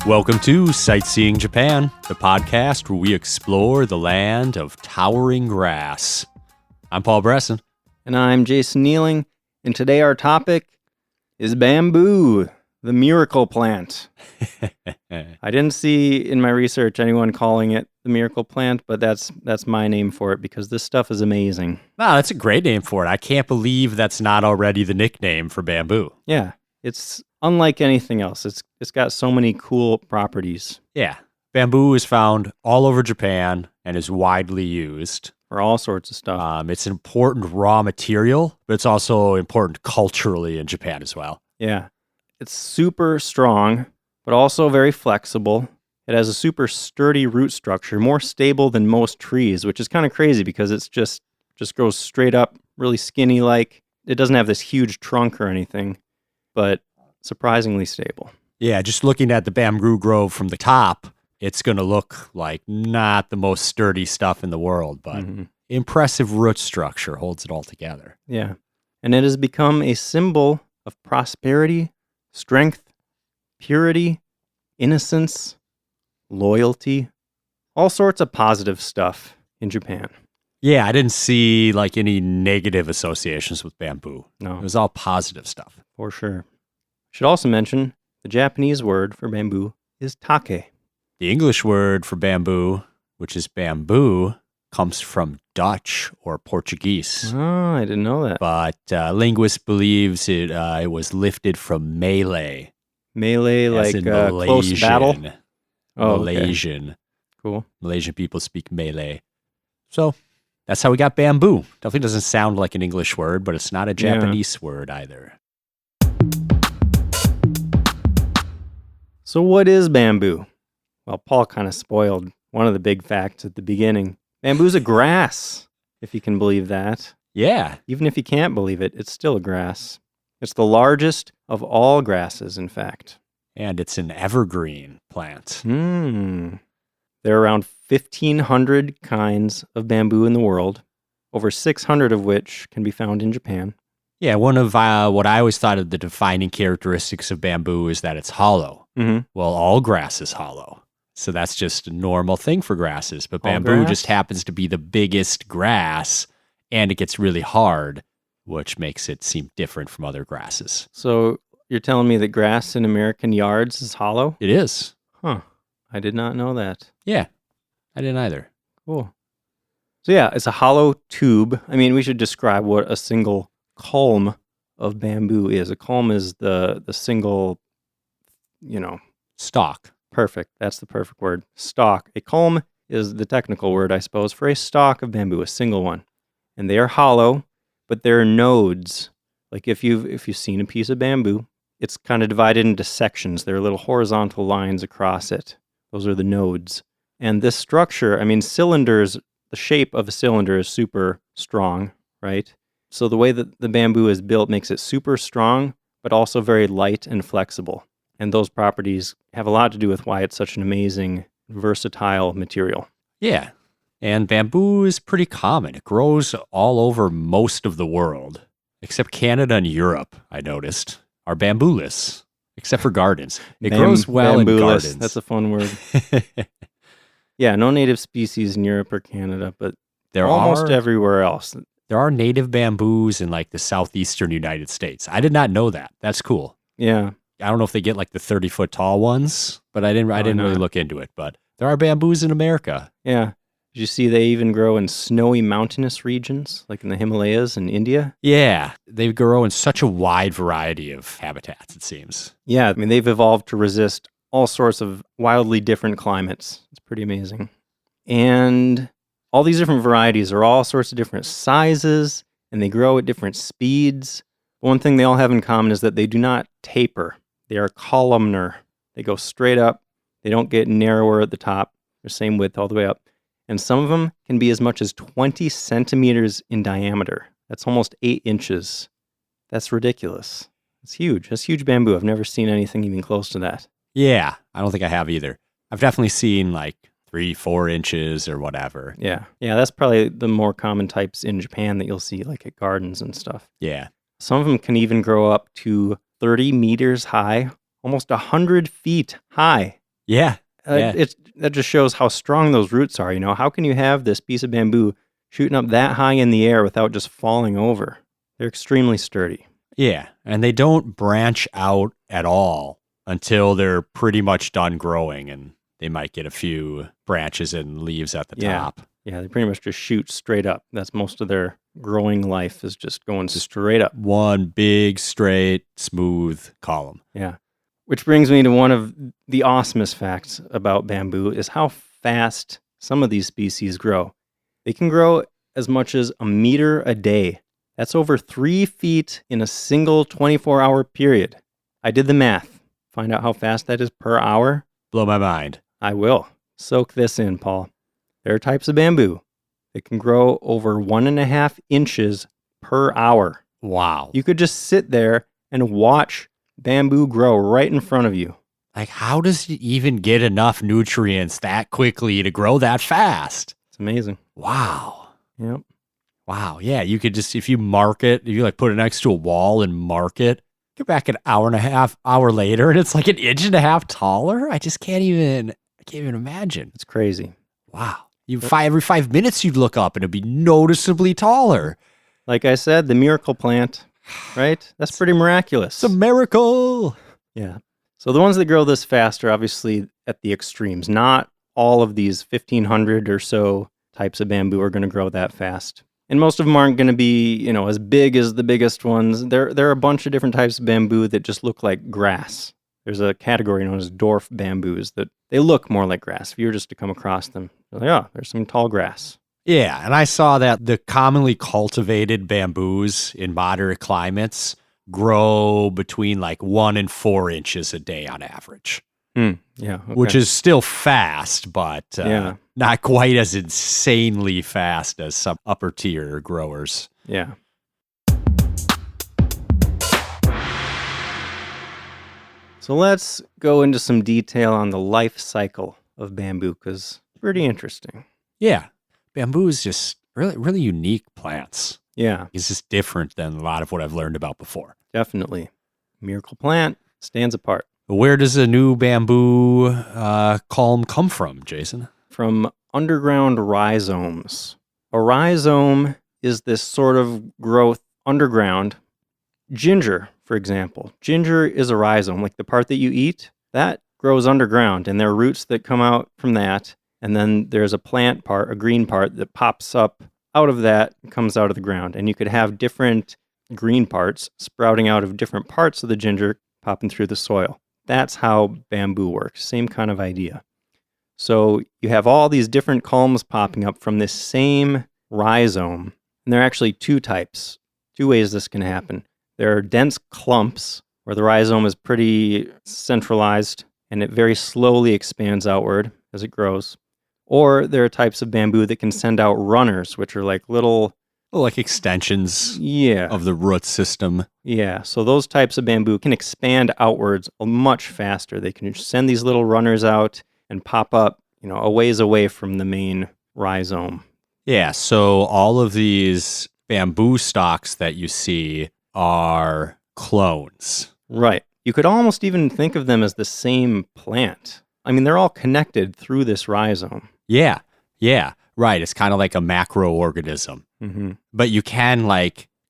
Welcome to Sightseeing Japan, the podcast where we explore the land of towering grass. I'm Paul Bresson. And I'm Jason Nealing, and today our topic is bamboo, the miracle plant. I didn't see in my research anyone calling it the miracle plant, but that's my name for it because this stuff is amazing. Wow, that's a great name for it. I can't believe that's not already the nickname for bamboo. Yeah, it's unlike anything else. It's got so many cool properties. Yeah, bamboo is found all over Japan and is widely used. For all sorts of stuff. It's an important raw material, but it's also important culturally in Japan as well. Yeah. It's super strong, but also very flexible. It has a super sturdy root structure, more stable than most trees, which is kind of crazy because it's just grows straight up, really skinny like. It doesn't have this huge trunk or anything, but surprisingly stable. Yeah, just looking at the bamboo grove from the top, it's going to look like not the most sturdy stuff in the world, but impressive root structure holds it all together. Yeah. And it has become a symbol of prosperity, strength, purity, innocence, loyalty, all sorts of positive stuff in Japan. Yeah, I didn't see like any negative associations with bamboo. No. It was all positive stuff. For sure. Should also mention the Japanese word for bamboo is take. The English word for bamboo, which is bamboo, comes from Dutch or Portuguese. Oh, I didn't know that. But linguists believes it was lifted from Malay. Malay, like close battle? Oh, Malaysian. Okay. Cool. Malaysian people speak Malay. So that's how we got bamboo. Definitely doesn't sound like an English word, but it's not a Japanese word either. So what is bamboo? Well, Paul kind of spoiled one of the big facts at the beginning. Bamboo's a grass, if you can believe that. Yeah. Even if you can't believe it, it's still a grass. It's the largest of all grasses, in fact. And it's an evergreen plant. There are around 1,500 kinds of bamboo in the world, over 600 of which can be found in Japan. Yeah, one of what I always thought of the defining characteristics of bamboo is that it's hollow. Well, all grass is hollow. So that's just a normal thing for grasses. But bamboo just happens to be the biggest grass, and it gets really hard, which makes it seem different from other grasses. So you're telling me that grass in American yards is hollow? It is. Huh. I did not know that. Yeah, I didn't either. Cool. So yeah, it's a hollow tube. I mean, we should describe what a single culm of bamboo is. A culm is the single, Stalk. Perfect. That's the perfect word. Stalk. A culm is the technical word, I suppose, for a stalk of bamboo, a single one. And they are hollow, but there are nodes. Like if you've seen a piece of bamboo, it's kind of divided into sections. There are little horizontal lines across it. Those are the nodes. And this structure, cylinders, the shape of a cylinder is super strong, right? So the way that the bamboo is built makes it super strong, but also very light and flexible. And those properties have a lot to do with why it's such an amazing, versatile material. Yeah. And bamboo is pretty common. It grows all over most of the world, except Canada and Europe, I noticed, are bambooless, except for gardens. It grows well in gardens. That's a fun word. Yeah, no native species in Europe or Canada, but there almost everywhere else. There are native bamboos in like the southeastern United States. I did not know that. That's cool. Yeah. I don't know if they get like the 30-foot tall ones, but I didn't really look into it. But there are bamboos in America. Yeah. Did you see they even grow in snowy mountainous regions, like in the Himalayas in India? Yeah. They grow in such a wide variety of habitats, it seems. Yeah. They've evolved to resist all sorts of wildly different climates. It's pretty amazing. And all these different varieties are all sorts of different sizes, and they grow at different speeds. One thing they all have in common is that they do not taper. They are columnar. They go straight up. They don't get narrower at the top. They're same width all the way up. And some of them can be as much as 20 centimeters in diameter. That's almost 8 inches. That's ridiculous. It's huge. That's huge bamboo. I've never seen anything even close to that. Yeah, I don't think I have either. I've definitely seen like 3-4 inches or whatever. Yeah. Yeah, that's probably the more common types in Japan that you'll see like at gardens and stuff. Yeah. Some of them can even grow up to 30 meters high, almost 100 feet high. Yeah. Yeah. That just shows how strong those roots are. How can you have this piece of bamboo shooting up that high in the air without just falling over? They're extremely sturdy. Yeah. And they don't branch out at all until they're pretty much done growing, and they might get a few branches and leaves at the top. Yeah, they pretty much just shoot straight up. That's most of their growing life, is just going straight up. One big, straight, smooth column. Yeah. Which brings me to one of the awesomest facts about bamboo is how fast some of these species grow. They can grow as much as 1 meter a day. That's over 3 feet in a single 24-hour period. I did the math. Find out how fast that is per hour? Blow my mind. I will. Soak this in, Paul. There are types of bamboo that can grow over 1.5 inches per hour. Wow. You could just sit there and watch bamboo grow right in front of you. Like, how does it even get enough nutrients that quickly to grow that fast? It's amazing. Wow. Yep. Wow. Yeah, you could just, if you mark it, if you like put it next to a wall and mark it, get back an hour later, and it's like 1.5 inches taller. I just can't even imagine. It's crazy. Wow. Every 5 minutes you'd look up and it'd be noticeably taller. Like I said, the miracle plant, right? That's pretty miraculous. It's a miracle. Yeah. So the ones that grow this fast are obviously at the extremes. Not all of these 1,500 or so types of bamboo are going to grow that fast. And most of them aren't going to be, as big as the biggest ones. There are a bunch of different types of bamboo that just look like grass. There's a category known as dwarf bamboos that they look more like grass. If you were just to come across them, you're like, oh, there's some tall grass. Yeah, and I saw that the commonly cultivated bamboos in moderate climates grow between like 1 and 4 inches a day on average. Yeah, okay. Which is still fast, but not quite as insanely fast as some upper tier growers. Yeah. So let's go into some detail on the life cycle of bamboo, because it's pretty interesting. Yeah. Bamboo is just really, really unique plants. Yeah. It's just different than a lot of what I've learned about before. Definitely. Miracle plant stands apart. Where does a new bamboo culm come from, Jason? From underground rhizomes. A rhizome is this sort of growth underground. Ginger, for example. Ginger is a rhizome, like the part that you eat, that grows underground, and there are roots that come out from that, and then there's a plant part, a green part, that pops up out of that and comes out of the ground. And you could have different green parts sprouting out of different parts of the ginger popping through the soil. That's how bamboo works. Same kind of idea. So you have all these different culms popping up from this same rhizome. And there are actually 2 types, 2 ways this can happen. There are dense clumps where the rhizome is pretty centralized and it very slowly expands outward as it grows. Or there are types of bamboo that can send out runners, which are like little... like extensions of the root system. Yeah, so those types of bamboo can expand outwards much faster. They can send these little runners out and pop up, a ways away from the main rhizome. Yeah, so all of these bamboo stalks that you see are clones. Right. You could almost even think of them as the same plant. I mean, they're all connected through this rhizome. Yeah, right. It's kind of like a macroorganism. Mm-hmm. But you can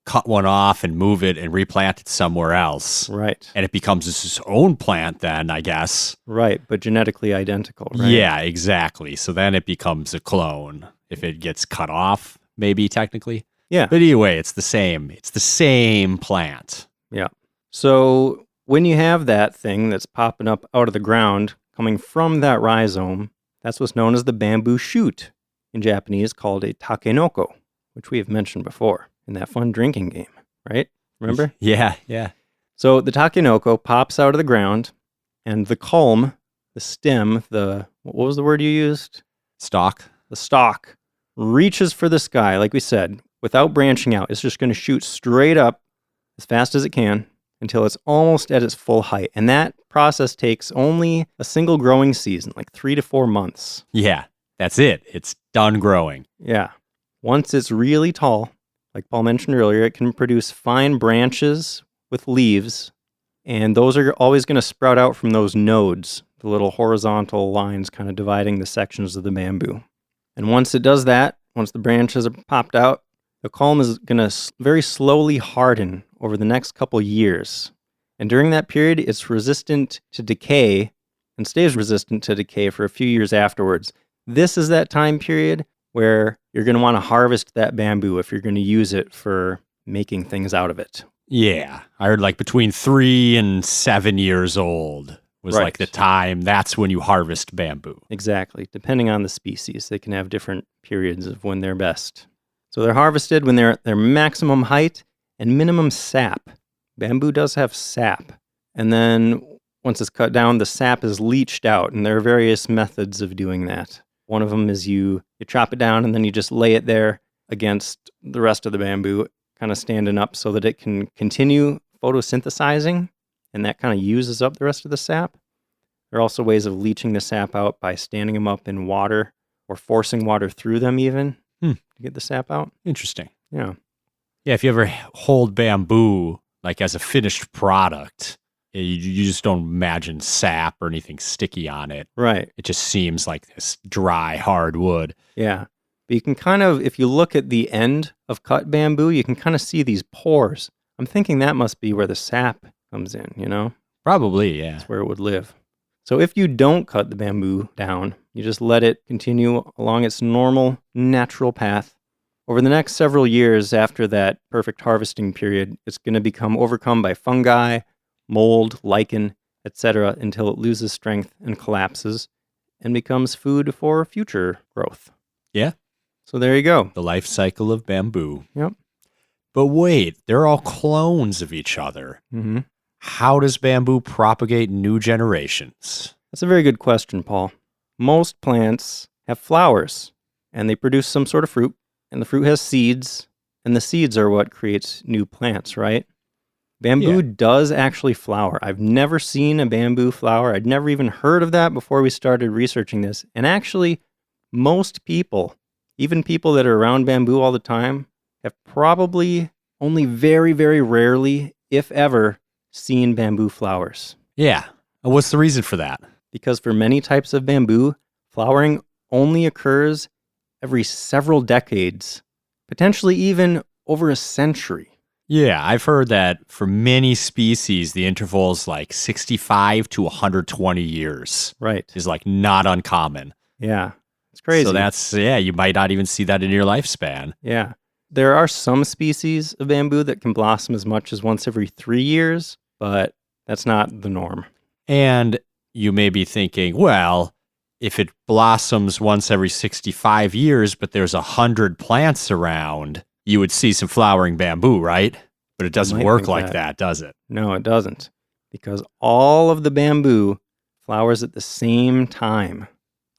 cut one off and move it and replant it somewhere else. Right. And it becomes its own plant then, I guess. Right, but genetically identical, right? Yeah, exactly. So then it becomes a clone if it gets cut off, maybe technically. Yeah. But anyway, it's the same. It's the same plant. Yeah. So when you have that thing that's popping up out of the ground coming from that rhizome, that's what's known as the bamboo shoot, in Japanese called a takenoko, which we have mentioned before in that fun drinking game, right? Remember? Yeah. So the takenoko pops out of the ground, and the culm, the stem, what was the word you used? Stalk. The stalk reaches for the sky, like we said, without branching out. It's just going to shoot straight up as fast as it can until it's almost at its full height. And that process takes only a single growing season, like 3 to 4 months. Yeah, that's it. It's done growing. Yeah. Once it's really tall, like Paul mentioned earlier, it can produce fine branches with leaves, and those are always going to sprout out from those nodes the little horizontal lines kind of dividing the sections of the bamboo. And once it does that, once the branches are popped out, the culm is going to very slowly harden over the next couple years. And during that period, it's resistant to decay and stays resistant to decay for a few years afterwards. This is that time period where you're going to want to harvest that bamboo if you're going to use it for making things out of it. Yeah. I heard like between 3 and 7 years old was Right. like the time. That's when you harvest bamboo. Exactly. Depending on the species, they can have different periods of when they're best. So they're harvested when they're at their maximum height and minimum sap. Bamboo does have sap. And then once it's cut down, the sap is leached out, and there are various methods of doing that. One of them is you chop it down, and then you just lay it there against the rest of the bamboo, kind of standing up so that it can continue photosynthesizing, and that kind of uses up the rest of the sap. There are also ways of leaching the sap out by standing them up in water or forcing water through them even to get the sap out. Interesting. Yeah. Yeah, if you ever hold bamboo like as a finished product, you just don't imagine sap or anything sticky on it. Right. It just seems like this dry, hard wood. Yeah. But you can kind of, if you look at the end of cut bamboo, you can kind of see these pores. I'm thinking that must be where the sap comes in, you know? Probably, yeah. That's where it would live. So if you don't cut the bamboo down, you just let it continue along its normal, natural path. Over the next several years after that perfect harvesting period, it's going to become overcome by fungi, mold, lichen, etc., until it loses strength and collapses and becomes food for future growth. Yeah. So there you go. The life cycle of bamboo. Yep. But wait, they're all clones of each other. Mm-hmm. How does bamboo propagate new generations? That's a very good question, Paul. Most plants have flowers, and they produce some sort of fruit, and the fruit has seeds, and the seeds are what creates new plants, right? Bamboo does actually flower. I've never seen a bamboo flower. I'd never even heard of that before we started researching this. And actually, most people, even people that are around bamboo all the time, have probably only very, very rarely, if ever, seen bamboo flowers. Yeah. And what's the reason for that? Because for many types of bamboo, flowering only occurs every several decades, potentially even over a century. Yeah, I've heard that for many species, the interval is like 65 to 120 years. Right. Is like not uncommon. Yeah. It's crazy. So that's, you might not even see that in your lifespan. Yeah. There are some species of bamboo that can blossom as much as once every 3 years, but that's not the norm. And you may be thinking, well, if it blossoms once every 65 years, but there's 100 plants around, you would see some flowering bamboo, right? But it doesn't work like that, does it? No, it doesn't. Because all of the bamboo flowers at the same time.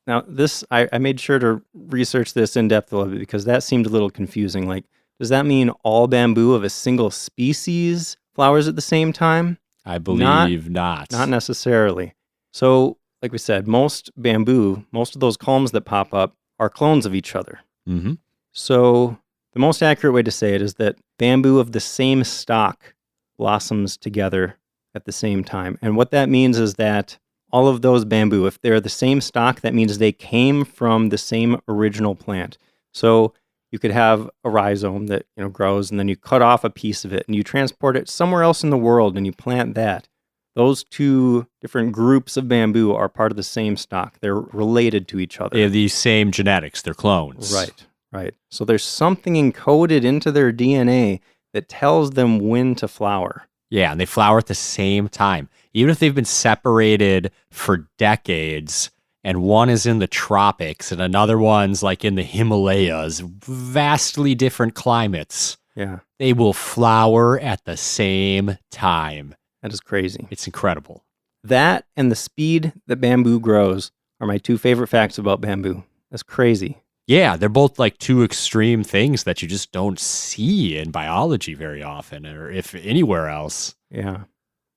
Now, this, I made sure to research this in depth a little bit because that seemed a little confusing. Like, does that mean all bamboo of a single species flowers at the same time? I believe not. Not necessarily. So, like we said, most bamboo, most of those culms that pop up are clones of each other. Mm-hmm. So, the most accurate way to say it is that bamboo of the same stock blossoms together at the same time. And what that means is that all of those bamboo, if they're the same stock, that means they came from the same original plant. So you could have a rhizome that grows, and then you cut off a piece of it, and you transport it somewhere else in the world, and you plant that. Those two different groups of bamboo are part of the same stock. They're related to each other. They have these same genetics. They're clones. Right. So there's something encoded into their DNA that tells them when to flower. Yeah, and they flower at the same time. Even if they've been separated for decades, and one is in the tropics and another one's like in the Himalayas, vastly different climates. Yeah. They will flower at the same time. That is crazy. It's incredible. That and the speed that bamboo grows are my two favorite facts about bamboo. That's crazy. Yeah, they're both like two extreme things that you just don't see in biology very often, or if anywhere else. Yeah.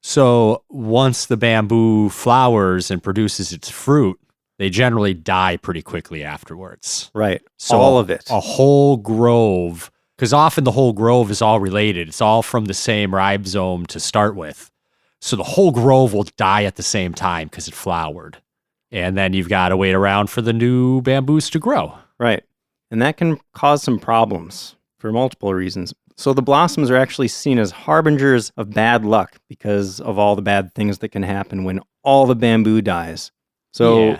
So once the bamboo flowers and produces its fruit, they generally die pretty quickly afterwards. Right. So all of it. A whole grove, because often the whole grove is all related. It's all from the same rhizome to start with. So the whole grove will die at the same time because it flowered. And then you've got to wait around for the new bamboos to grow. Right. And that can cause some problems for multiple reasons. So the blossoms are actually seen as harbingers of bad luck because of all the bad things that can happen when all the bamboo dies. So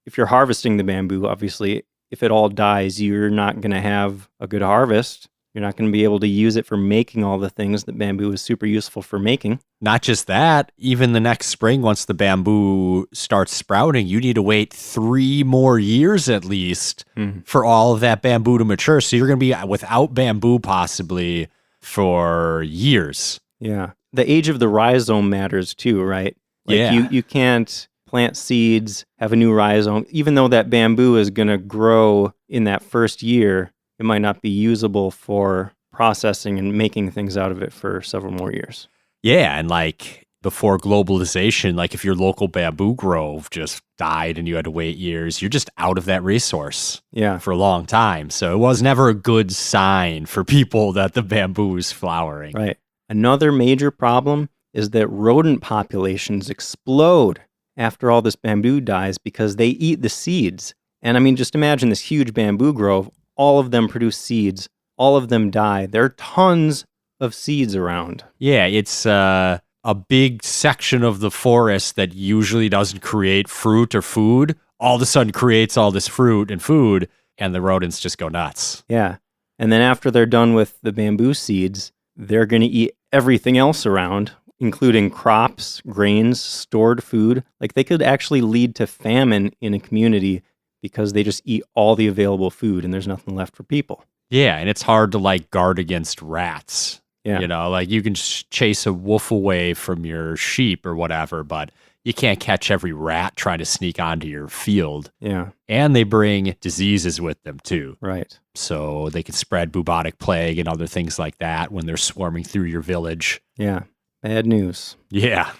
if you're harvesting the bamboo, obviously, if it all dies, you're not going to have a good harvest. You're not going to be able to use it for making all the things that bamboo is super useful for making. Not just that, even the next spring, once the bamboo starts sprouting, you need to wait 3 more years at least for all of that bamboo to mature. So you're going to be without bamboo possibly for years. Yeah. The age of the rhizome matters too, right? Like you can't plant seeds, have a new rhizome. Even though that bamboo is going to grow in that first year, it might not be usable for processing and making things out of it for several more years. Yeah, and like before globalization, like if your local bamboo grove just died and you had to wait years, you're just out of that resource for a long time. So it was never a good sign for people that the bamboo was flowering. Right. Another major problem is that rodent populations explode after all this bamboo dies because they eat the seeds. And I mean, just imagine this huge bamboo grove. All of them produce seeds. All of them die. There are tons of seeds around. Yeah, it's a big section of the forest that usually doesn't create fruit or food. All of a sudden creates all this fruit and food, and the rodents just go nuts. Yeah. And then after they're done with the bamboo seeds, they're going to eat everything else around, including crops, grains, stored food. Like they could actually lead to famine in a community because they just eat all the available food and there's nothing left for people. Yeah, and it's hard to like guard against rats. Yeah. You know, like you can chase a wolf away from your sheep or whatever, but you can't catch every rat trying to sneak onto your field. Yeah. And they bring diseases with them too. Right. So they can spread bubonic plague and other things like that when they're swarming through your village. Yeah. Bad news. Yeah.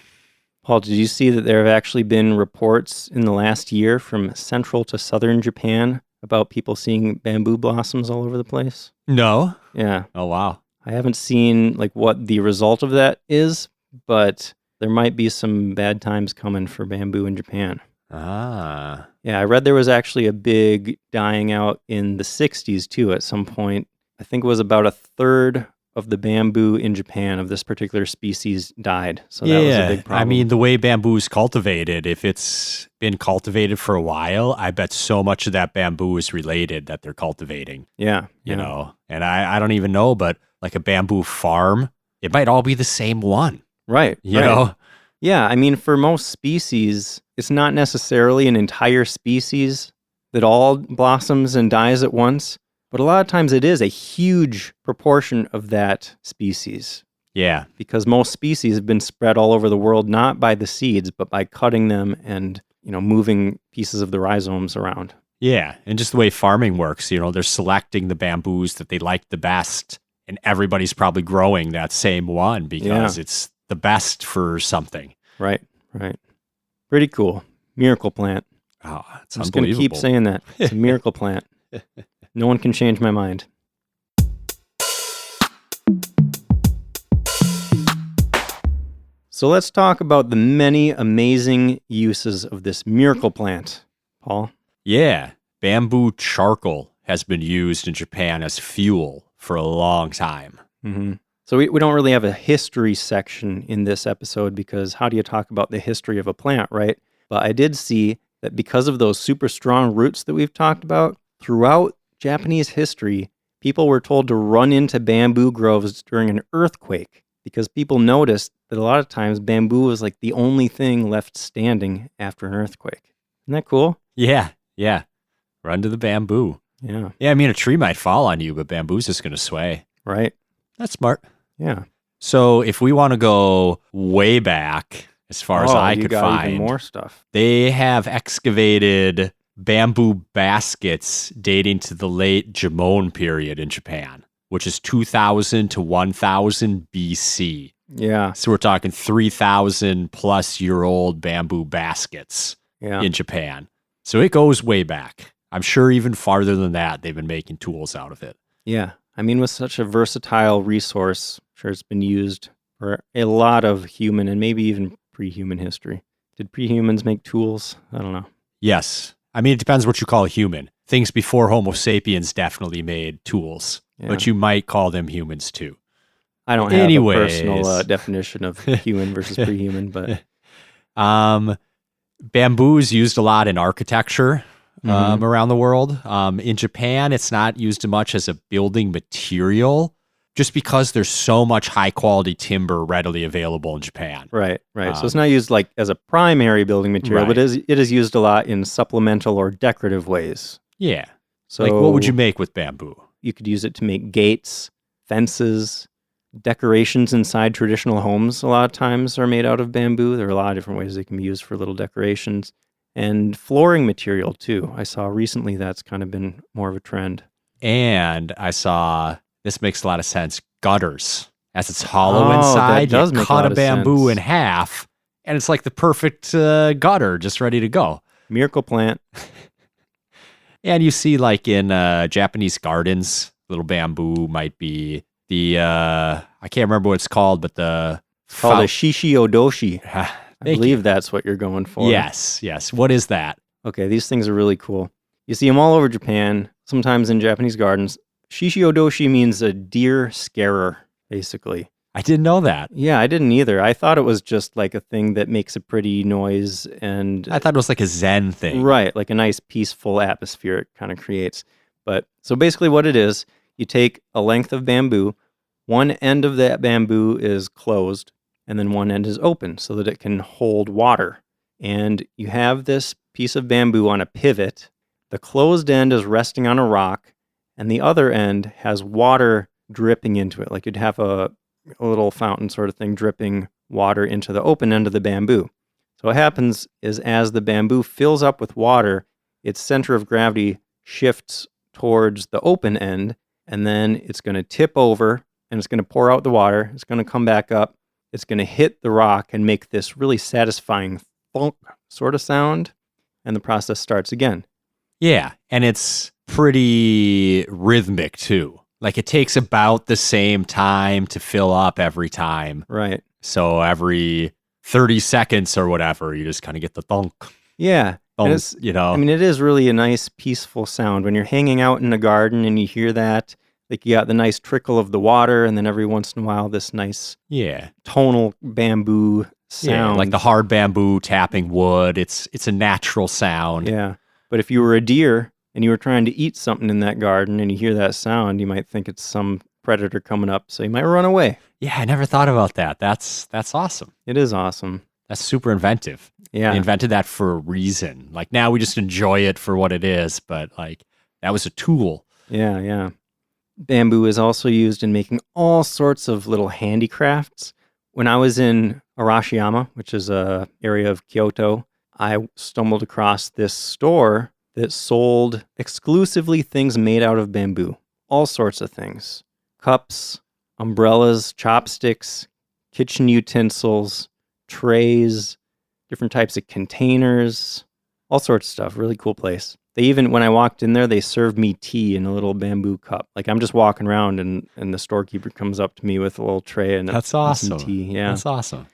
Paul, did you see that there have actually been reports in the last year from central to southern Japan about people seeing bamboo blossoms all over the place? No. Yeah. Oh, wow. I haven't seen like what the result of that is, but there might be some bad times coming for bamboo in Japan. Ah. Yeah, I read there was actually a big dying out in the 60s too at some point. I think it was about a third of the bamboo in Japan of this particular species died. So that was a big problem. I mean, the way bamboo is cultivated, if it's been cultivated for a while, I bet so much of that bamboo is related that they're cultivating. Yeah. You know, and I don't even know, but like a bamboo farm, it might all be the same one. Right. You know? Yeah. I mean, for most species, it's not necessarily an entire species that all blossoms and dies at once. But a lot of times it is a huge proportion of that species. Yeah. Because most species have been spread all over the world, not by the seeds, but by cutting them and, you know, moving pieces of the rhizomes around. Yeah. And just the way farming works, you know, they're selecting the bamboos that they like the best. And everybody's probably growing that same one because it's the best for something. Right. Right. Pretty cool. Miracle plant. Oh, it's I'm just going to keep saying that. It's a miracle plant. No one can change my mind. So let's talk about the many amazing uses of this miracle plant, Paul. Yeah. Bamboo charcoal has been used in Japan as fuel for a long time. Mm-hmm. So we don't really have a history section in this episode because how do you talk about the history of a plant, right? But I did see that because of those super strong roots that we've talked about, throughout Japanese history, people were told to run into bamboo groves during an earthquake because people noticed that a lot of times bamboo was like the only thing left standing after an earthquake. Isn't that cool? Yeah, yeah. Run to the bamboo. Yeah. Yeah, I mean, a tree might fall on you, but bamboo's just going to sway. Right. That's smart. Yeah. So if we want to go way back, as far as I could find, even more stuff. They have excavated bamboo baskets dating to the late Jomon period in Japan, which is 2000 to 1000 BC. Yeah. So we're talking 3,000 plus year old bamboo baskets in Japan. So it goes way back. I'm sure even farther than that, they've been making tools out of it. Yeah. I mean, with such a versatile resource, I'm sure it's been used for a lot of human and maybe even pre-human history. Did pre-humans make tools? I don't know. Yes. I mean, it depends what you call a human. Things before Homo sapiens definitely made tools, but you might call them humans too. I don't have a personal definition of human versus pre-human, but bamboo is used a lot in architecture around the world. In Japan, it's not used as much as a building material, just because there's so much high quality timber readily available in Japan. Right. So it's not used like as a primary building material, but it is used a lot in supplemental or decorative ways. Yeah. So like, what would you make with bamboo? You could use it to make gates, fences, decorations inside traditional homes. A lot of times are made out of bamboo. There are a lot of different ways they can be used for little decorations. And flooring material too. I saw recently that's kind of been more of a trend. And I saw, this makes a lot of sense, gutters. As it's hollow inside, you cut a bamboo in half, and it's like the perfect gutter just ready to go. Miracle plant. And you see like in Japanese gardens, little bamboo might be the, I can't remember what it's called, but it's called a shishi odoshi. I believe that's what you're going for. Yes. What is that? Okay, these things are really cool. You see them all over Japan, sometimes in Japanese gardens. Shishi odoshi means a deer scarer, basically. I didn't know that. Yeah, I didn't either. I thought it was just like a thing that makes a pretty noise, and I thought it was like a Zen thing. Right, like a nice peaceful atmosphere it kind of creates. But so basically what it is, you take a length of bamboo, one end of that bamboo is closed, and then one end is open so that it can hold water. And you have this piece of bamboo on a pivot. The closed end is resting on a rock, and the other end has water dripping into it. Like you'd have a little fountain sort of thing dripping water into the open end of the bamboo. So what happens is as the bamboo fills up with water, its center of gravity shifts towards the open end, and then it's going to tip over, and it's going to pour out the water. It's going to come back up. It's going to hit the rock and make this really satisfying thunk sort of sound, and the process starts again. Yeah, and it's pretty rhythmic too. Like it takes about the same time to fill up every time. Right. So every 30 seconds or whatever, you just kind of get the thunk. Yeah. Thunk, I mean, it is really a nice, peaceful sound. When you're hanging out in a garden and you hear that, like you got the nice trickle of the water, and then every once in a while, this nice tonal bamboo sound. Yeah, like the hard bamboo tapping wood. It's a natural sound. Yeah. But if you were a deer and you were trying to eat something in that garden and you hear that sound, you might think it's some predator coming up, so you might run away. Yeah, I never thought about that. That's awesome. It is awesome. That's super inventive. Yeah. They invented that for a reason. Like now we just enjoy it for what it is, but like that was a tool. Yeah. Bamboo is also used in making all sorts of little handicrafts. When I was in Arashiyama, which is a area of Kyoto, I stumbled across this store that sold exclusively things made out of bamboo. All sorts of things. Cups, umbrellas, chopsticks, kitchen utensils, trays, different types of containers, all sorts of stuff. Really cool place. They even, when I walked in there, they served me tea in a little bamboo cup. Like I'm just walking around and the storekeeper comes up to me with a little tray and that's awesome. Some tea. Yeah. That's awesome.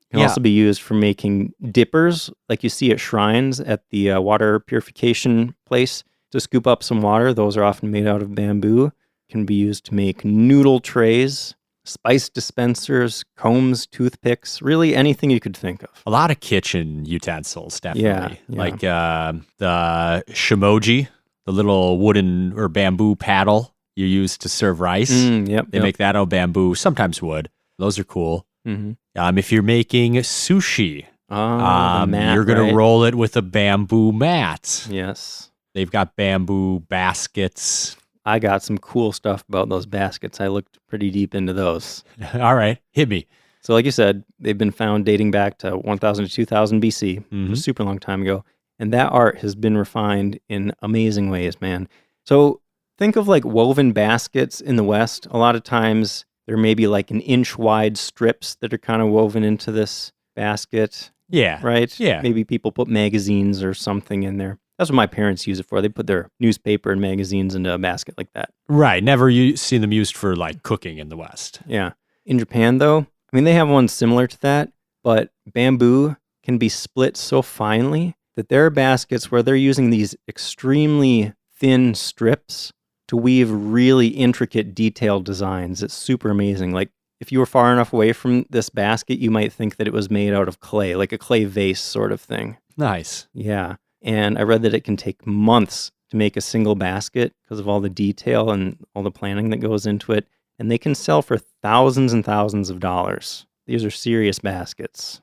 It can also be used for making dippers, like you see at shrines at the water purification place to scoop up some water. Those are often made out of bamboo. Can be used to make noodle trays, spice dispensers, combs, toothpicks, really anything you could think of. A lot of kitchen utensils, definitely. Yeah. Like the shimoji, the little wooden or bamboo paddle you use to serve rice. They make that out of bamboo, sometimes wood. Those are cool. Mm-hmm. If you're making sushi, mat, you're going to roll it with a bamboo mat. Yes. They've got bamboo baskets. I got some cool stuff about those baskets. I looked pretty deep into those. All right, hit me. So like you said, they've been found dating back to 1000 to 2000 BC, which is a super long time ago. And that art has been refined in amazing ways, man. So think of like woven baskets in the West. A lot of times there may be like an inch wide strips that are kind of woven into this basket. Yeah. Right? Yeah. Maybe people put magazines or something in there. That's what my parents use it for. They put their newspaper and magazines into a basket like that. Right. Never seen them used for like cooking in the West. Yeah. In Japan, though, I mean, they have one similar to that, but bamboo can be split so finely that there are baskets where they're using these extremely thin strips to weave really intricate, detailed designs. It's super amazing. Like, if you were far enough away from this basket, you might think that it was made out of clay, like a clay vase sort of thing. Nice. Yeah. And I read that it can take months to make a single basket because of all the detail and all the planning that goes into it. And they can sell for thousands and thousands of dollars. These are serious baskets.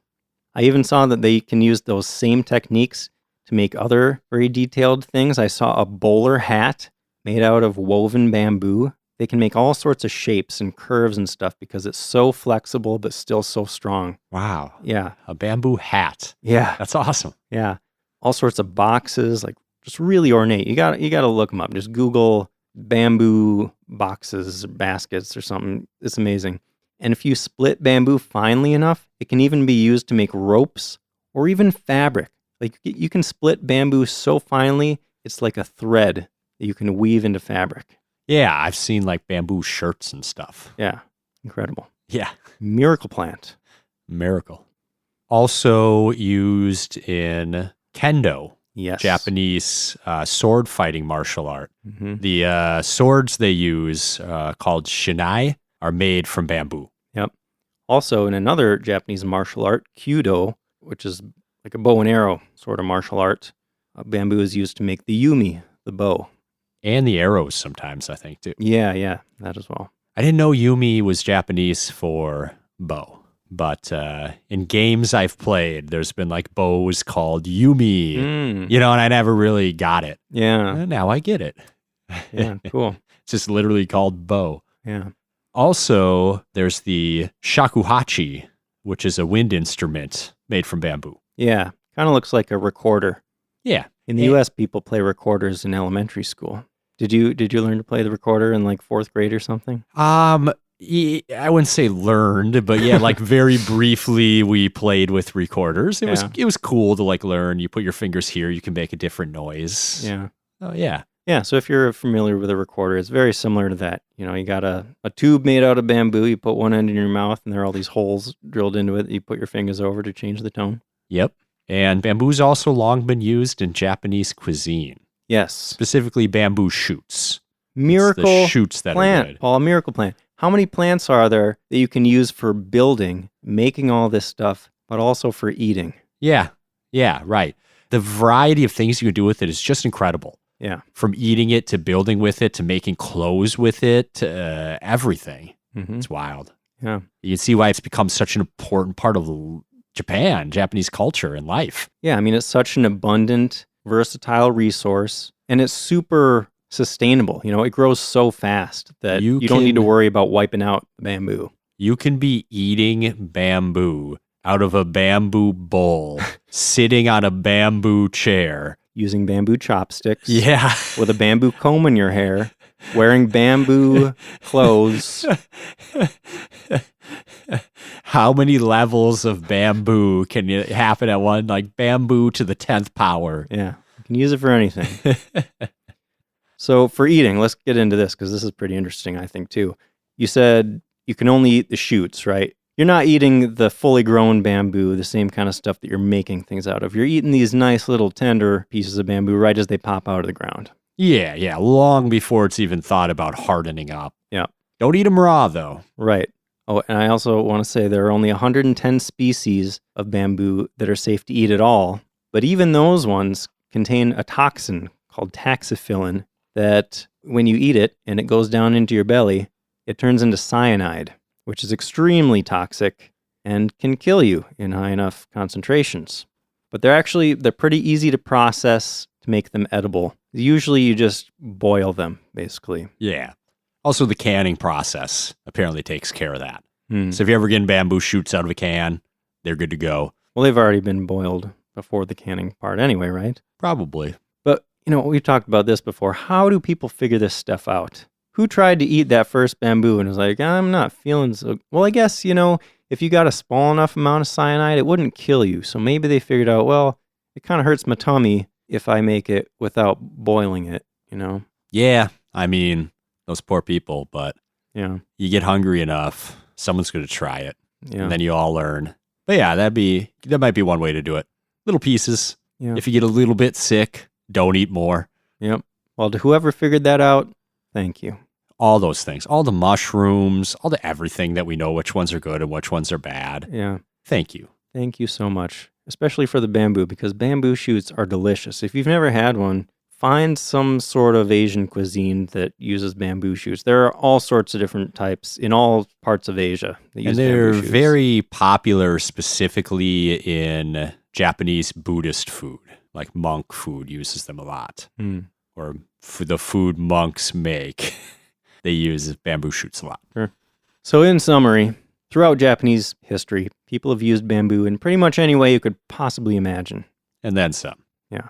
I even saw that they can use those same techniques to make other very detailed things. I saw a bowler hat made out of woven bamboo. They can make all sorts of shapes and curves and stuff because it's so flexible but still so strong. Wow. Yeah. A bamboo hat. Yeah. That's awesome. Yeah. All sorts of boxes, like just really ornate. You got to look them up. Just Google bamboo boxes, baskets or something. It's amazing. And if you split bamboo finely enough, it can even be used to make ropes or even fabric. Like you can split bamboo so finely, it's like a thread that you can weave into fabric. Yeah, I've seen like bamboo shirts and stuff. Yeah, incredible. Yeah. Miracle plant. Miracle. Also used in kendo, Yes. Japanese sword fighting martial art. Mm-hmm. The swords they use, called shinai, are made from bamboo. Yep. Also, in another Japanese martial art, kyudo, which is like a bow and arrow sort of martial art, bamboo is used to make the yumi, the bow. And the arrows sometimes, I think, too. Yeah, that as well. I didn't know yumi was Japanese for bow. But in games I've played, there's been like bows called yumi, and I never really got it. Yeah. And now I get it. Yeah, cool. It's just literally called bow. Yeah. Also, there's the shakuhachi, which is a wind instrument made from bamboo. Yeah, kind of looks like a recorder. Yeah. In the U.S., people play recorders in elementary school. Did you learn to play the recorder in like 4th grade or something? I wouldn't say learned, but yeah, like very briefly we played with recorders. It was cool to like learn. You put your fingers here, you can make a different noise. Yeah. Oh yeah. Yeah, so if you're familiar with a recorder, it's very similar to that. You got a tube made out of bamboo, you put one end in your mouth and there are all these holes drilled into it that you put your fingers over to change the tone. Yep. And bamboo's also long been used in Japanese cuisine. Yes. Specifically bamboo shoots. Miracle it's the shoots that plant, are good. Paul, a miracle plant. How many plants are there that you can use for building, making all this stuff, but also for eating? Yeah, right. The variety of things you can do with it is just incredible. Yeah. From eating it to building with it to making clothes with it to everything. Mm-hmm. It's wild. Yeah. You can see why it's become such an important part of Japanese culture and life. Yeah, I mean, it's such an abundant, versatile resource, and it's super sustainable. It grows so fast that you don't need to worry about wiping out the bamboo. You can be eating bamboo out of a bamboo bowl, sitting on a bamboo chair. Using bamboo chopsticks. Yeah. With a bamboo comb in your hair. Wearing bamboo clothes. How many levels of bamboo can happen at one? Like bamboo to the 10th power. Yeah. You can use it for anything. So for eating, let's get into this because this is pretty interesting, I think, too. You said you can only eat the shoots, right? You're not eating the fully grown bamboo, the same kind of stuff that you're making things out of. You're eating these nice little tender pieces of bamboo right as they pop out of the ground. Yeah, long before it's even thought about hardening up. Yeah. Don't eat them raw, though. Right. Oh, and I also want to say there are only 110 species of bamboo that are safe to eat at all, but even those ones contain a toxin called taxiphyllin that when you eat it and it goes down into your belly, it turns into cyanide, which is extremely toxic and can kill you in high enough concentrations. But they're pretty easy to process to make them edible. Usually you just boil them, basically. Yeah. Also, the canning process apparently takes care of that. So if you're ever getting bamboo shoots out of a can, they're good to go. Well, they've already been boiled before the canning part anyway, right? Probably. But, we've talked about this before. How do people figure this stuff out? Who tried to eat that first bamboo and was like, I'm not feeling so... Well, I guess, if you got a small enough amount of cyanide, it wouldn't kill you. So maybe they figured out, well, it kind of hurts my tummy if I make it without boiling it, Yeah, I mean, those poor people, but yeah, you get hungry enough, someone's going to try it. Yeah. And then you all learn. But yeah, that might be one way to do it. Little pieces. Yeah. If you get a little bit sick, don't eat more. Yep. Well, to whoever figured that out, thank you. All those things. All the mushrooms, all the everything that we know which ones are good and which ones are bad. Yeah. Thank you. Thank you so much. Especially for the bamboo, because bamboo shoots are delicious. If you've never had one, find some sort of Asian cuisine that uses bamboo shoots. There are all sorts of different types in all parts of Asia that use And they're bamboo shoots. very popular specifically in Japanese Buddhist food. Like monk food uses them a lot. Or for the food monks make, they use bamboo shoots a lot. Sure. So in summary, throughout Japanese history, people have used bamboo in pretty much any way you could possibly imagine. And then some. Yeah.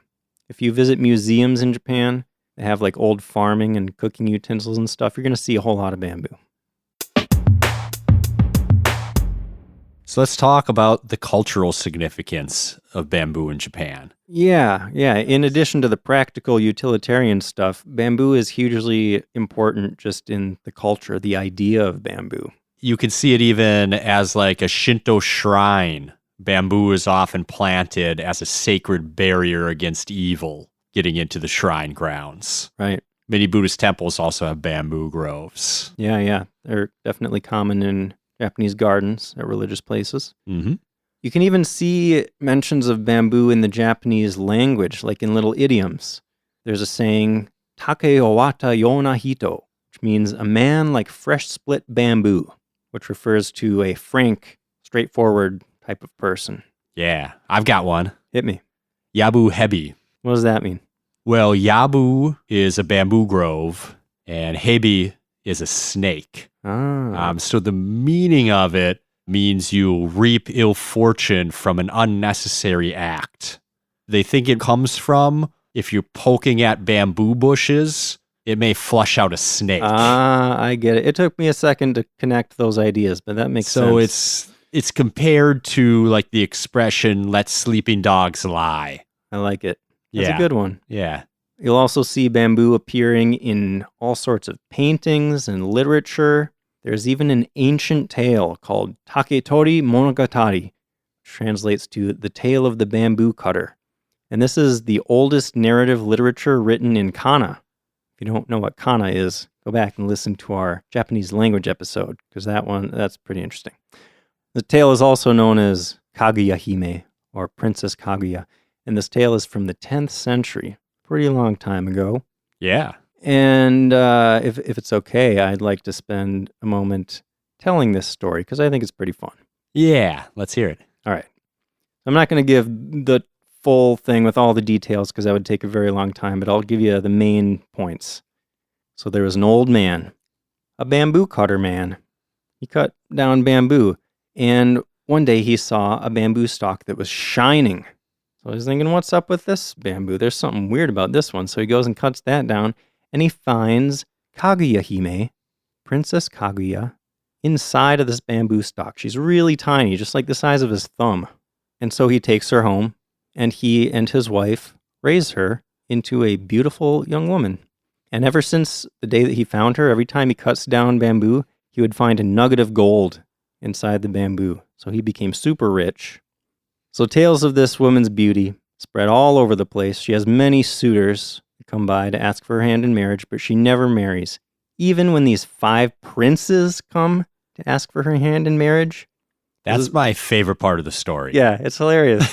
If you visit museums in Japan, they have like old farming and cooking utensils and stuff, you're going to see a whole lot of bamboo. So let's talk about the cultural significance of bamboo in Japan. Yeah. In addition to the practical utilitarian stuff, bamboo is hugely important just in the culture, the idea of bamboo. You can see it even as like a Shinto shrine. Bamboo is often planted as a sacred barrier against evil getting into the shrine grounds. Right. Many Buddhist temples also have bamboo groves. Yeah. They're definitely common in Japanese gardens at religious places. Mm-hmm. You can even see mentions of bamboo in the Japanese language, like in little idioms. There's a saying, take owata yona hito, which means a man like fresh split bamboo, which refers to a frank, straightforward type of person. Yeah, I've got one. Hit me. Yabu hebi. What does that mean? Well, yabu is a bamboo grove, and hebi is a snake. So the meaning of it means you'll reap ill fortune from an unnecessary act. They think it comes from if you're poking at bamboo bushes, it may flush out a snake. I get it. It took me a second to connect those ideas, but that makes sense. So it's compared to like the expression, let sleeping dogs lie. I like it. That's Yeah. a good one. Yeah. You'll also see bamboo appearing in all sorts of paintings and literature. There's even an ancient tale called Taketori Monogatari, which translates to the tale of the bamboo cutter. And this is the oldest narrative literature written in kana. If you don't know what kana is, go back and listen to our Japanese language episode, because that's pretty interesting. The tale is also known as Kaguya Hime, or Princess Kaguya, and this tale is from the 10th century, pretty long time ago. Yeah. And if it's okay, I'd like to spend a moment telling this story, because I think it's pretty fun. Yeah. Let's hear it. All right. I'm not going to give the full thing with all the details, because that would take a very long time, but I'll give you the main points. So there was an old man, a bamboo cutter man. He cut down bamboo, and one day he saw a bamboo stalk that was shining. So he's thinking, what's up with this bamboo? There's something weird about this one. So he goes and cuts that down, and he finds Kaguya Hime, Princess Kaguya, inside of this bamboo stalk. She's really tiny, just like the size of his thumb. And so he takes her home, and he and his wife raise her into a beautiful young woman. And ever since the day that he found her, every time he cuts down bamboo, he would find a nugget of gold inside the bamboo. So he became super rich. So tales of this woman's beauty spread all over the place. She has many suitors who come by to ask for her hand in marriage, but she never marries. Even when these 5 princes come to ask for her hand in marriage. That's my favorite part of the story. Yeah, it's hilarious.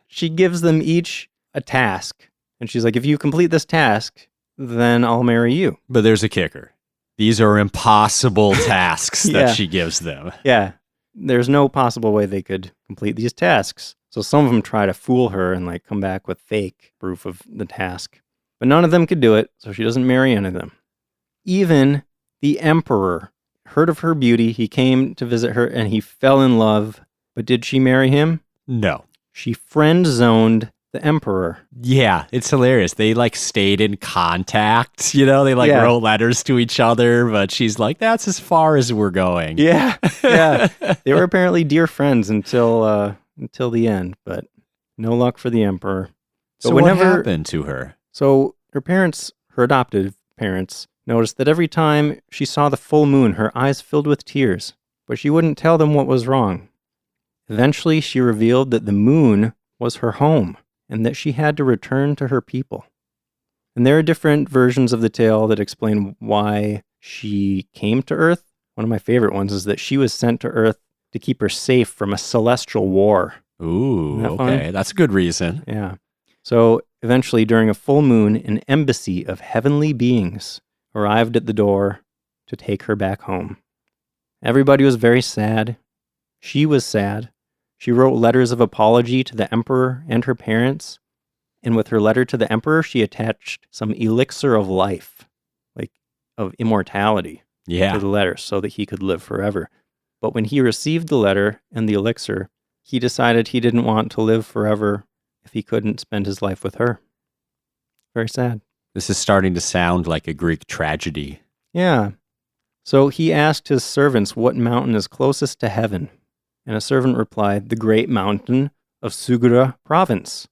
She gives them each a task. And she's like, if you complete this task, then I'll marry you. But there's a kicker. These are impossible tasks that she gives them. Yeah. There's no possible way they could complete these tasks. So some of them try to fool her and like come back with fake proof of the task. But none of them could do it, so she doesn't marry any of them. Even the emperor heard of her beauty. He came to visit her and he fell in love. But did she marry him? No. She friend-zoned the emperor. Yeah, it's hilarious. They like stayed in contact, they wrote letters to each other, but she's like, that's as far as we're going. Yeah. They were apparently dear friends until the end, but no luck for the emperor. But So what happened to her? So her adoptive parents, noticed that every time she saw the full moon, her eyes filled with tears. but she wouldn't tell them what was wrong. Eventually, she revealed that the moon was her home and that she had to return to her people. And there are different versions of the tale that explain why she came to Earth. One of my favorite ones is that she was sent to Earth to keep her safe from a celestial war. Ooh, okay. That's a good reason. Yeah. So eventually, during a full moon, an embassy of heavenly beings arrived at the door to take her back home. Everybody was very sad. She was sad. She wrote letters of apology to the emperor and her parents. And with her letter to the emperor, she attached some elixir of life, like of immortality, to the letter so that he could live forever. But when he received the letter and the elixir, he decided he didn't want to live forever if he couldn't spend his life with her. Very sad. This is starting to sound like a Greek tragedy. Yeah. So he asked his servants what mountain is closest to heaven. And a servant replied, the great mountain of Sugura province,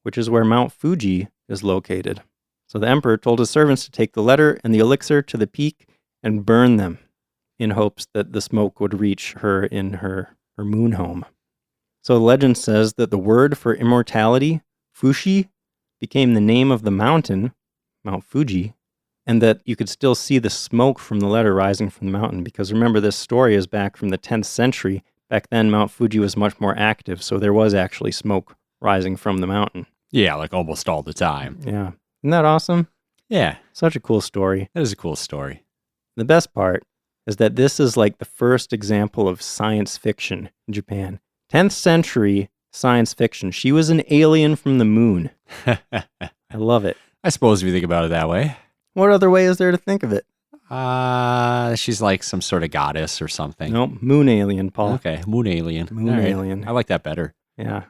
which is where Mount Fuji is located. So the emperor told his servants to take the letter and the elixir to the peak and burn them in hopes that the smoke would reach her in her moon home. So the legend says that the word for immortality, Fushi, became the name of the mountain, Mount Fuji, and that you could still see the smoke from the letter rising from the mountain. Because remember, this story is back from the 10th century. Back then, Mount Fuji was much more active, so there was actually smoke rising from the mountain. Yeah, like almost all the time. Yeah. Isn't that awesome? Yeah. Such a cool story. That is a cool story. The best part is that this is like the first example of science fiction in Japan. 10th century science fiction. She was an alien from the moon. I love it. I suppose if you think about it that way. What other way is there to think of it? She's like some sort of goddess or something. Nope, moon alien, Paul. Okay, moon alien. Moon alien. I like that better. Yeah.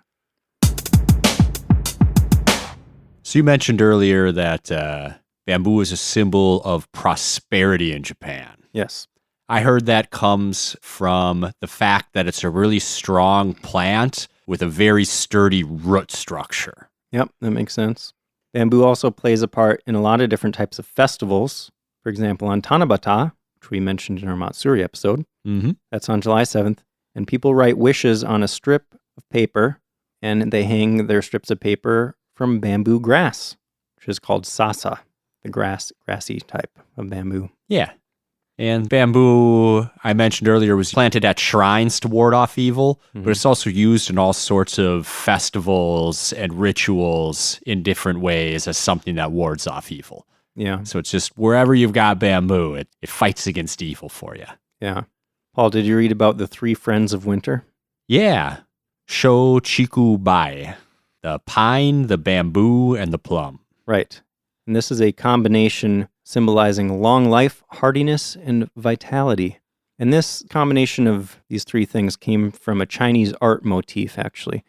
So you mentioned earlier that bamboo is a symbol of prosperity in Japan. Yes. I heard that comes from the fact that it's a really strong plant with a very sturdy root structure. Yep, that makes sense. Bamboo also plays a part in a lot of different types of festivals. For example, on Tanabata, which we mentioned in our Matsuri episode, that's on July 7th, and people write wishes on a strip of paper, and they hang their strips of paper from bamboo grass, which is called sasa, the grassy type of bamboo. Yeah. And bamboo, I mentioned earlier, was planted at shrines to ward off evil, but it's also used in all sorts of festivals and rituals in different ways as something that wards off evil. Yeah. So it's just wherever you've got bamboo, it fights against evil for you. Yeah. Paul, did you read about the three friends of winter? Yeah. Sho Chiku Bai. The pine, the bamboo, and the plum. Right. And this is a combination symbolizing long life, hardiness, and vitality. And this combination of these three things came from a Chinese art motif, actually.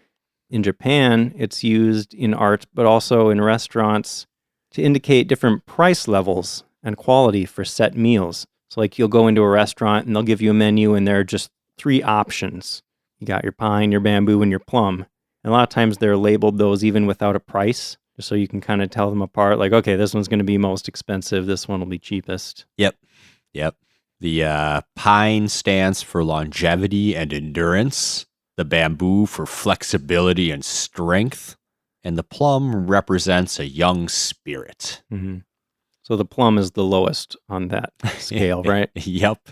In Japan, it's used in art, but also in restaurants to indicate different price levels and quality for set meals. So like you'll go into a restaurant and they'll give you a menu and there are just three options. You got your pine, your bamboo, and your plum. And a lot of times they're labeled those even without a price, just so you can kind of tell them apart. Like, okay, this one's going to be most expensive. This one will be cheapest. Yep. The pine stands for longevity and endurance. The bamboo for flexibility and strength. And the plum represents a young spirit. Mm-hmm. So the plum is the lowest on that scale, right? Yep.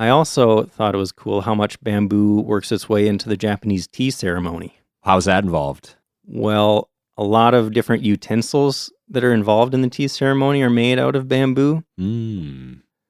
I also thought it was cool how much bamboo works its way into the Japanese tea ceremony. How's that involved? Well, a lot of different utensils that are involved in the tea ceremony are made out of bamboo.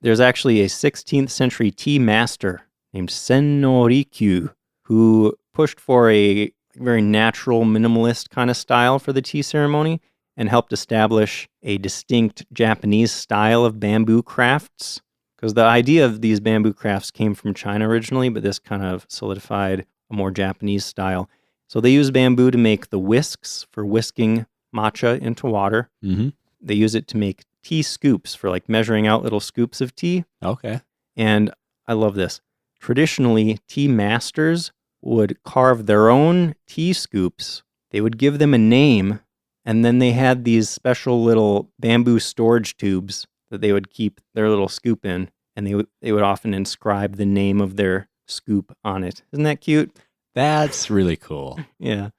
There's actually a 16th century tea master named Senno Rikyu who pushed for a very natural, minimalist kind of style for the tea ceremony and helped establish a distinct Japanese style of bamboo crafts. Because the idea of these bamboo crafts came from China originally, but this kind of solidified a more Japanese style. So they use bamboo to make the whisks for whisking matcha into water. They use it to make tea scoops for like measuring out little scoops of tea. Okay. And I love this. Traditionally, tea masters would carve their own tea scoops. They would give them a name, and then they had these special little bamboo storage tubes that they would keep their little scoop in. and they would often inscribe the name of their scoop on it. Isn't that cute? That's really cool. Yeah.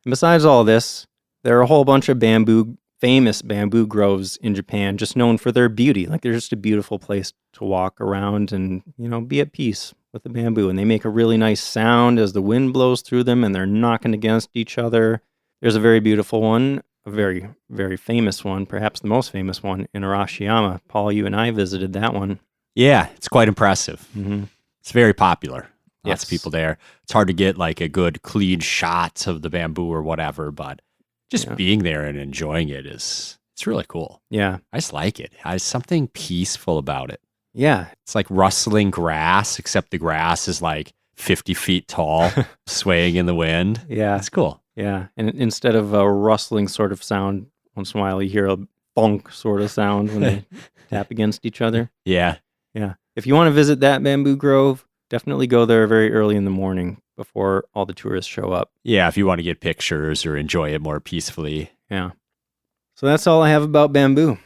And besides all this, there are a whole bunch of famous bamboo groves in Japan, just known for their beauty. Like they're just a beautiful place to walk around and, be at peace with the bamboo. And they make a really nice sound as the wind blows through them and they're knocking against each other. There's a very beautiful one, a very, very famous one, perhaps the most famous one in Arashiyama. Paul, you and I visited that one. Yeah, it's quite impressive. Mm-hmm. It's very popular. Lots Yes. of people there. It's hard to get like a good clean shot of the bamboo or whatever, but just being there and enjoying it's really cool. Yeah. I just like it. There's something peaceful about it. Yeah. It's like rustling grass, except the grass is like 50 feet tall, swaying in the wind. Yeah. It's cool. Yeah. And instead of a rustling sort of sound, once in a while you hear a thunk sort of sound when they tap against each other. Yeah. Yeah. If you want to visit that bamboo grove, definitely go there very early in the morning before all the tourists show up. Yeah, if you want to get pictures or enjoy it more peacefully. Yeah. So that's all I have about bamboo.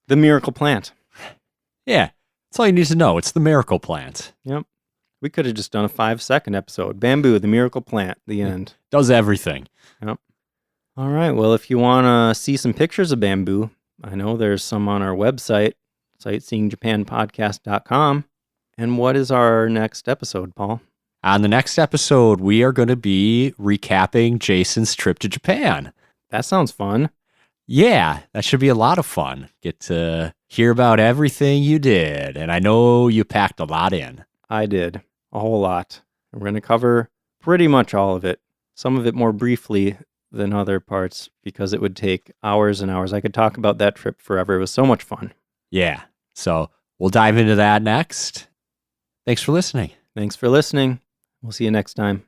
The miracle plant. Yeah. That's all you need to know. It's the miracle plant. Yep. We could have just done a 5-second episode. Bamboo, the miracle plant, the end. Does everything. Yep. All right. Well, if you want to see some pictures of bamboo, I know there's some on our website, sightseeingjapanpodcast.com. And what is our next episode, Paul? On the next episode, we are going to be recapping Jason's trip to Japan. That sounds fun. Yeah, that should be a lot of fun. Get to hear about everything you did. And I know you packed a lot in. I did. A whole lot. We're going to cover pretty much all of it. Some of it more briefly than other parts because it would take hours and hours. I could talk about that trip forever. It was so much fun. Yeah. So we'll dive into that next. Thanks for listening. Thanks for listening. We'll see you next time.